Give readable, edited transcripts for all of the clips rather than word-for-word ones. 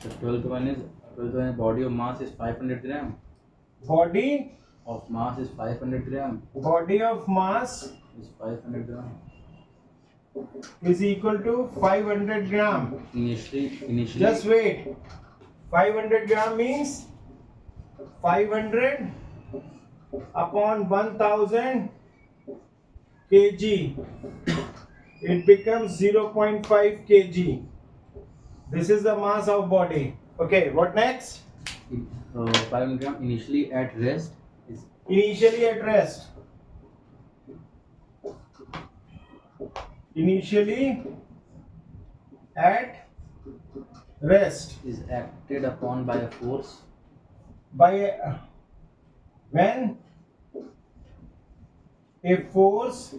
The 12th one is body of mass is 500 gram. Body Of mass is 500 gram. body of mass Is 500 gram. is equal to 500 gram. Initially. Just wait. 500 gram means 500 upon 1000 kg. It becomes 0.5 kg. This is the mass of body. Okay, what next? 500 gram initially at rest is Initially at rest. Initially at rest. acted upon by a force By when a force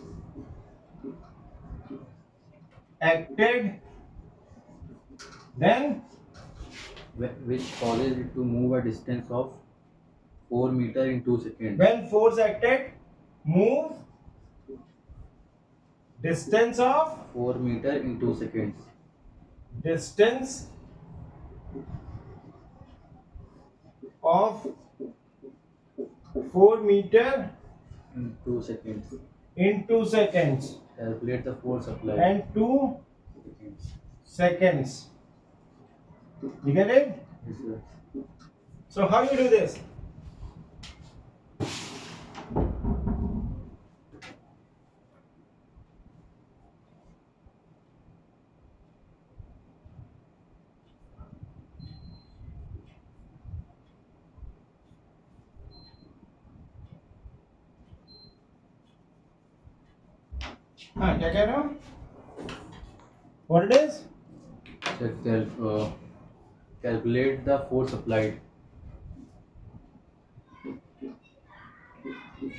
acted, then which causes it to move a distance of 4 meter in 2 seconds. when force acted, move distance of 4 meter in 2 seconds. distance of 4 meter In 2 seconds. in 2 seconds Calculate the force applied. and 2 Seconds. seconds. You get it? Yes, sir. So how you do this? हाँ क्या कह रहे हो? What it is? Calculate the force applied.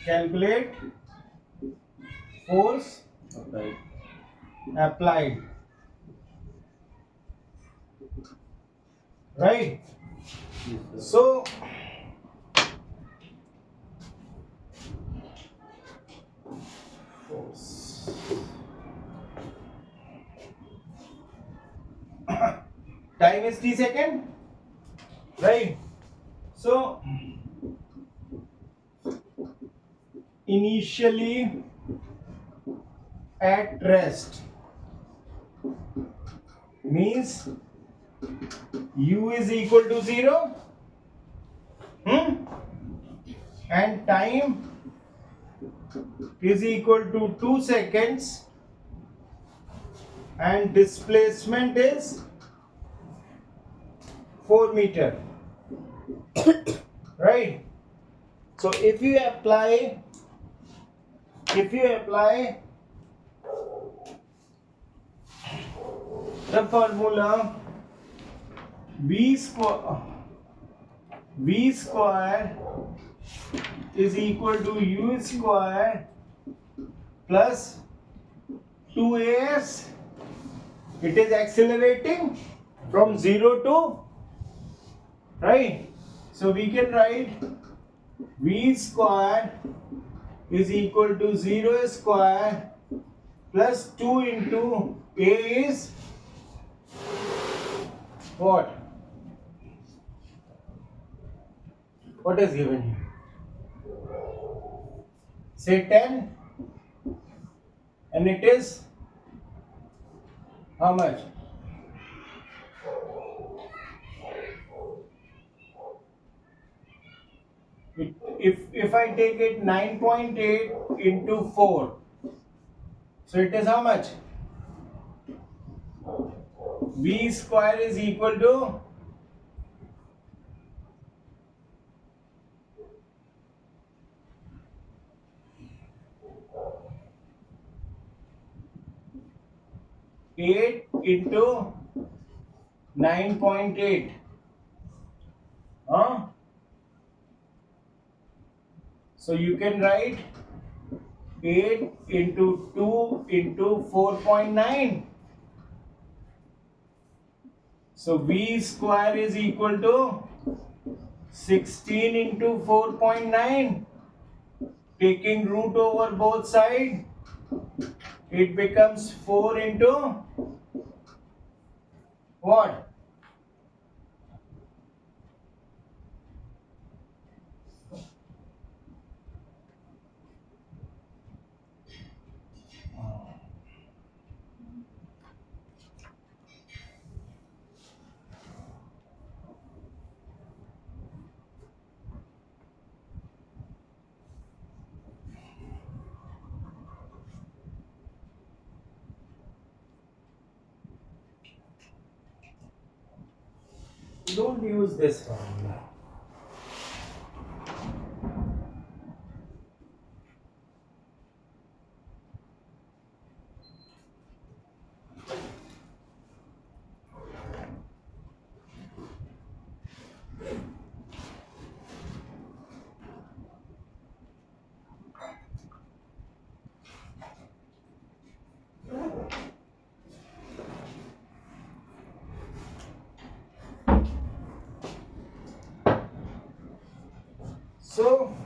Calculate force Applied. applied. Right? Yes, sir. So force. Time is t second. Right? So initially at rest means u is equal to 0, and time is equal to 2 seconds, and displacement is 4 meter. Right? So if you apply the formula v square is equal to u square plus 2as, it is accelerating from 0 to, right? So we can write v square is equal to 0 square plus 2 into a is what? What is given here? Say 10, and it is how much? If I take it 9.8 into 4, so it is how much? V square is equal to 8 into 9.8. Huh? So you can write 8 into 2 into 4.9. So V square is equal to 16 into 4.9. Taking root over both sides, it becomes 4 into what? don't use this formula. So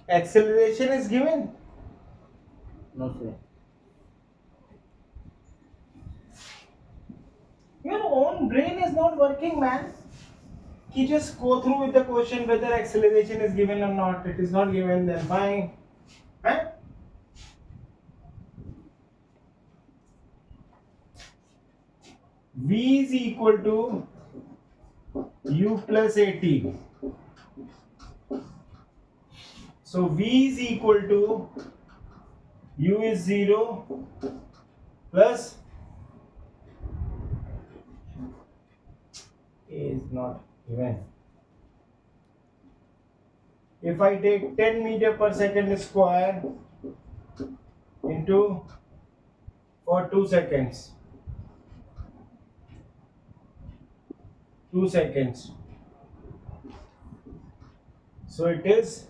acceleration is given. No, sir. Your own brain is not working, man. You just go through with the question whether acceleration is given or not. It is not given, then fine. Huh? V is equal to U plus AT. So V is equal to U is 0 plus A is not given. If I take 10 meter per second square into for 2 seconds, 2 seconds. So it is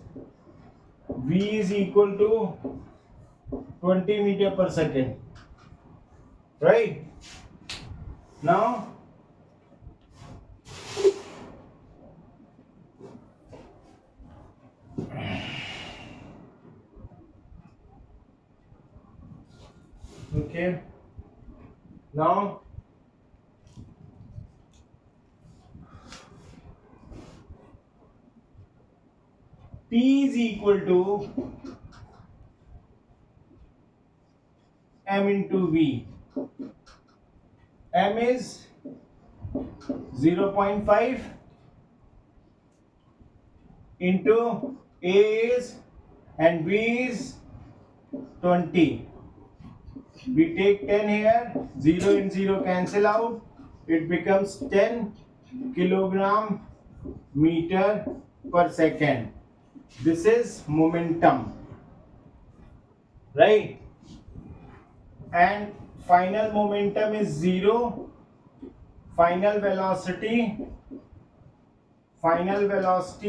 V is equal to 20 meter per second. Right? Now okay. Now P is equal to M into V. M is 0.5 into A is and V is 20. We take 10 here, 0 and 0 cancel out. It becomes 10 kilogram meter per second. This is momentum, right? And final momentum is 0. Final velocity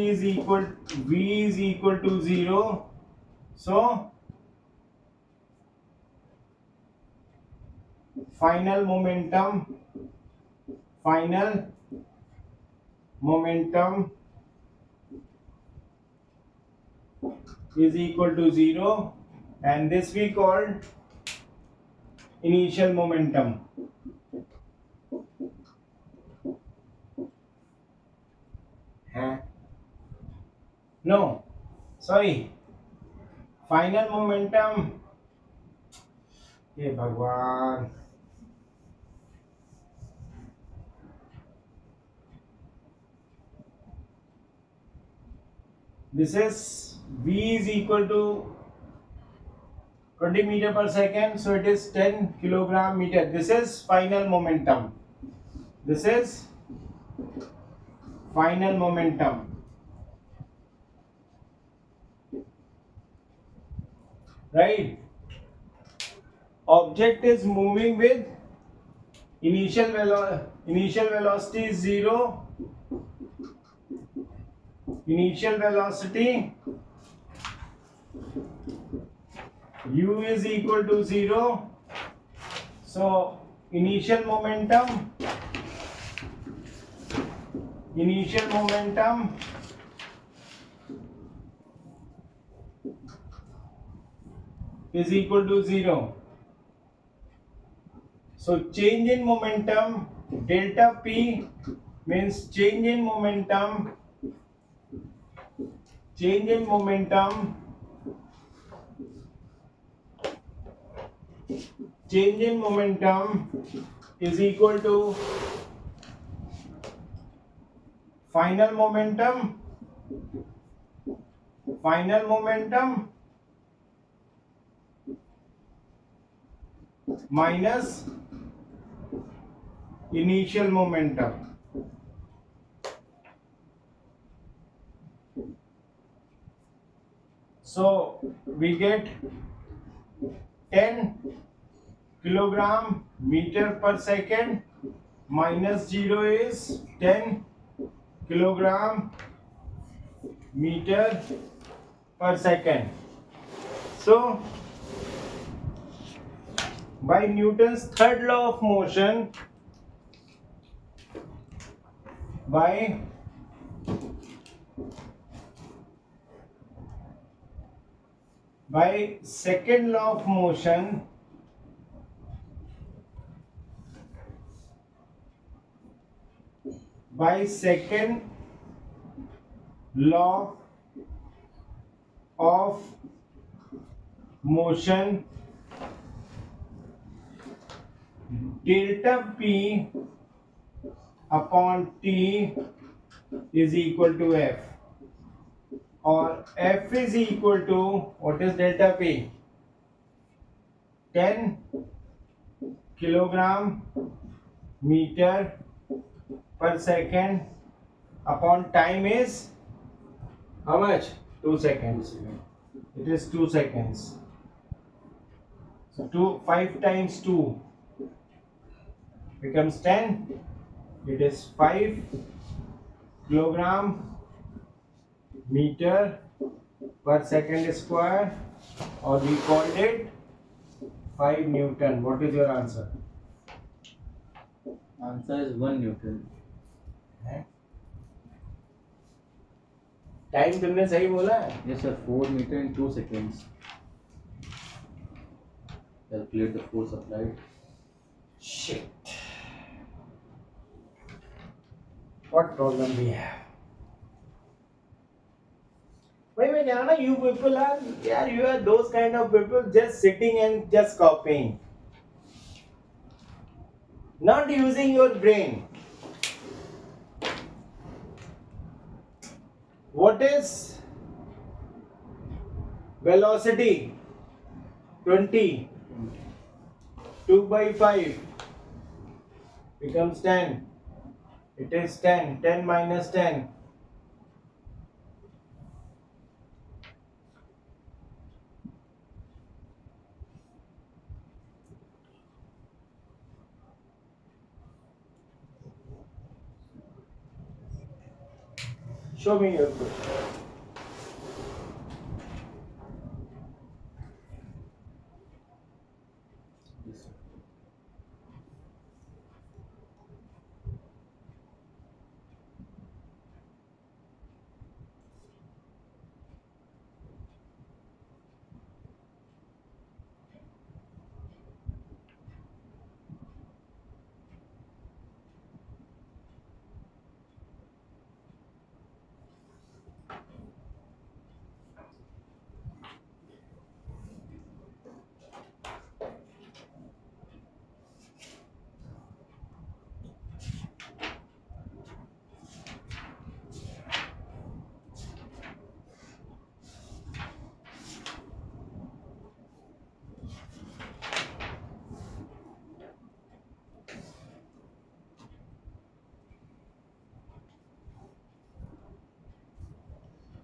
is equal, V is equal to 0. So final momentum is equal to 0, and this we called initial momentum. No, sorry. Final momentum. Hey Bhagwan. This is V is equal to 20 meter per second, so it is 10 kilogram meter. This is final momentum. This is final momentum. Right? Object is moving with initial velocity is 0. Initial velocity U is equal to 0. So initial momentum is equal to 0. So change in momentum, delta P means change in momentum is equal to final momentum final momentum minus initial momentum. So we get 10 kilogram meter per second minus 0 is 10 kilogram meter per second. So by Newton's third law of motion, by second law of motion, by second law of motion, delta P upon T is equal to F, or F is equal to, what is delta P? 10 kilogram meter per second upon time is how much? 2 seconds. It is 2 seconds. So 5 times 2 becomes 10. It is 5 kilogram meter per second square, or we called it 5 Newton. What is your answer? Answer is 1 Newton. Time तुमने सही बोला है? Yes sir, 4 meter in 2 seconds. Calculate the force applied. Shit. What problem we have? Wait, Jana, you people are, yeah, you are those kind of people just sitting and just copying. Not using your brain. What is velocity? 20. 2 by 5 becomes 10. It is 10. 10 minus 10. Show me your book. Yes sir.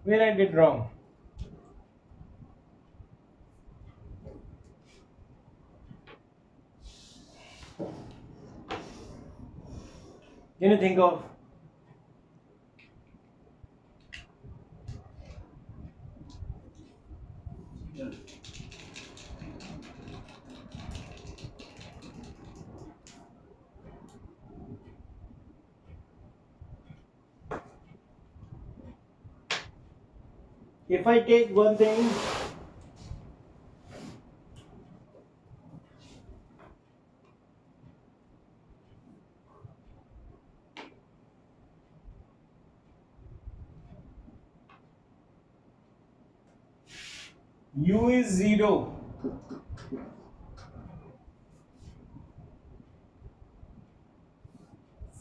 Where I did wrong? Can you think of? If I take one thing, U is 0.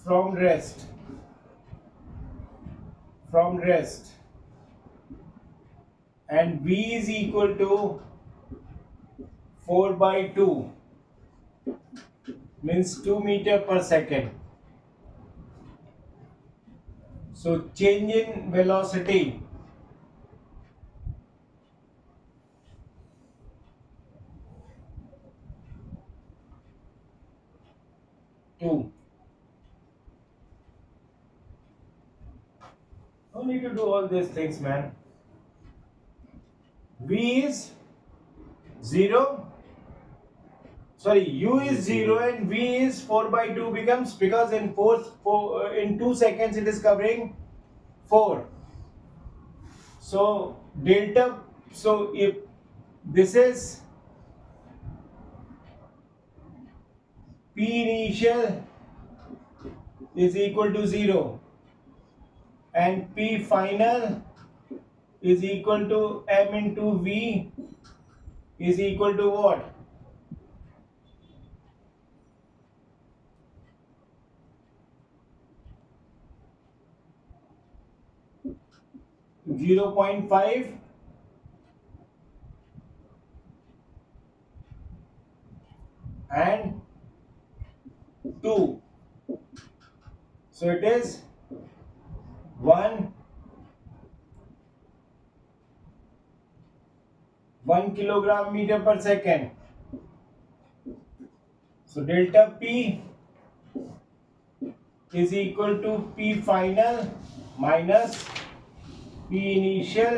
From rest. From rest. and v is equal to 4 by 2 means 2 meter per second. So change in velocity two. No need to do all these things, man. V is 0. Sorry, u is 0 and v is 4 by 2 becomes, because in in 2 seconds it is covering 4. So delta, so if this is P initial is equal to 0 and P final is equal to m into v is equal to what? 0.5 and 2. So it is 1 kilogram meter per second. So delta P is equal to P final minus P initial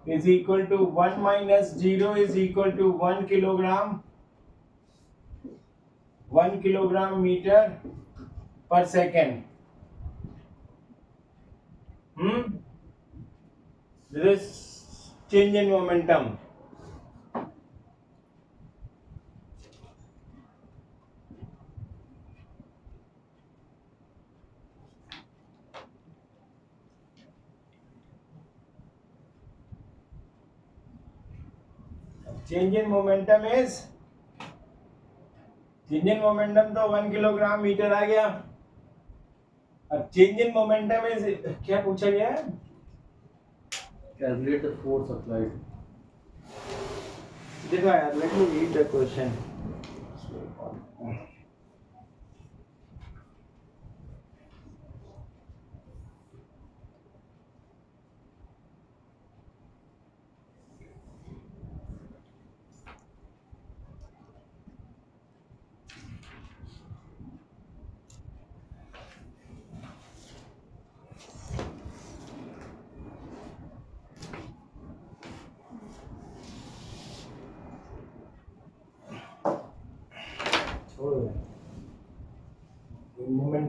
is equal to 1 minus 0 is equal to 1 kilogram meter per second. This is change in momentum. Change in momentum तो 1 kilogram metre आ गया. अब change in momentum is क्या पूछा गया है? Calculate the force applied. देखो यार, let me read the question.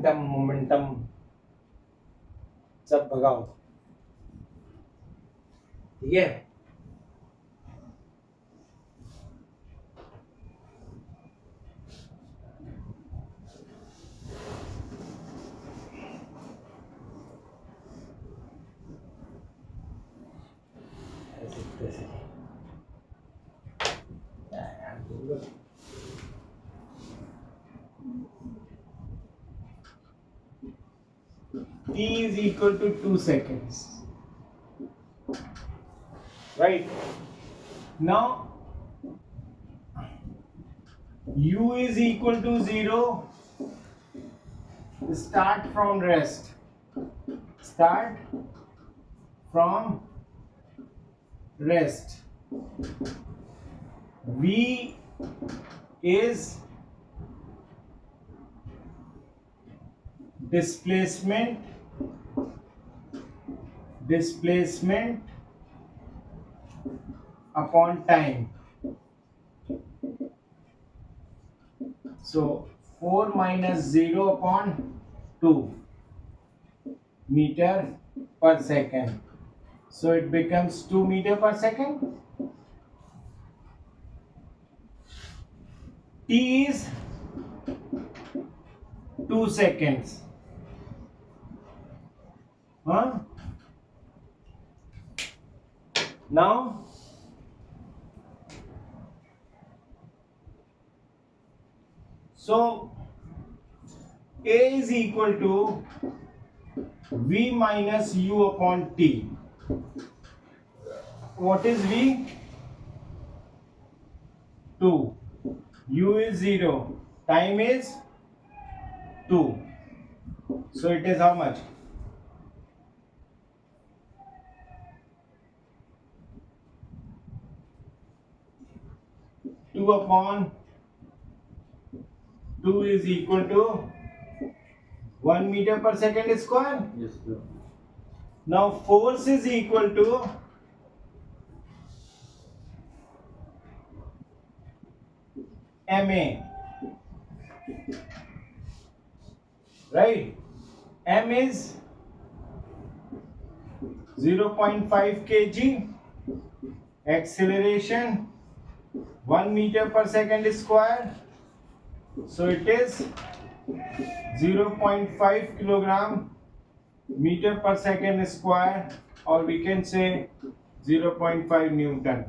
Momentum सब भगाओ, ठीक है. T is equal to 2 seconds. Right? Now, U is equal to 0. Start from rest. Start from rest. V is displacement upon time. So 4 minus 0 upon 2 meter per second. So it becomes 2 meter per second. T is 2 seconds. Now so A is equal to V minus U upon T. what is V? 2. U is 0. Time is 2. So it is how much? 2 upon 2 is equal to 1 meter per second square. Yes, sir. Now force is equal to MA. Right? M is 0.5 kg. Acceleration 1 meter per second square. So it is 0.5 kilogram meter per second square, or we can say 0.5 Newton.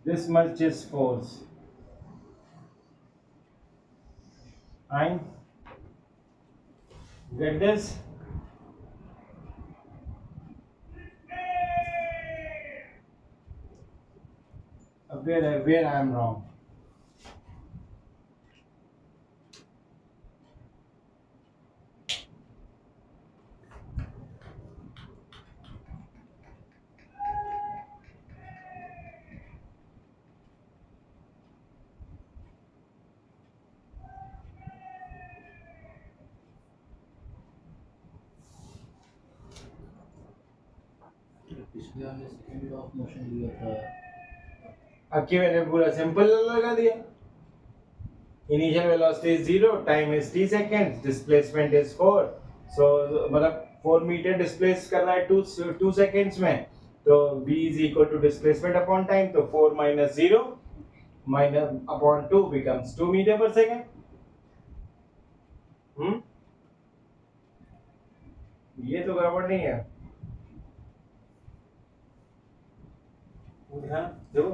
This much is force. Fine. Get this? Where I am wrong? पिछले वाले speed of motion दिया था. aquí मैंने पूरा simple लगा दिया. Initial velocity is 0, time is t seconds, displacement is 4. So मतलब 4 metre displace करना है 2 सेकेंड्स में, तो v is equal to displacement upon time, तो 4 minus 0 minus upon 2 becomes 2 meter per second. ये तो गड़बड़ नहीं है. हाँ देखो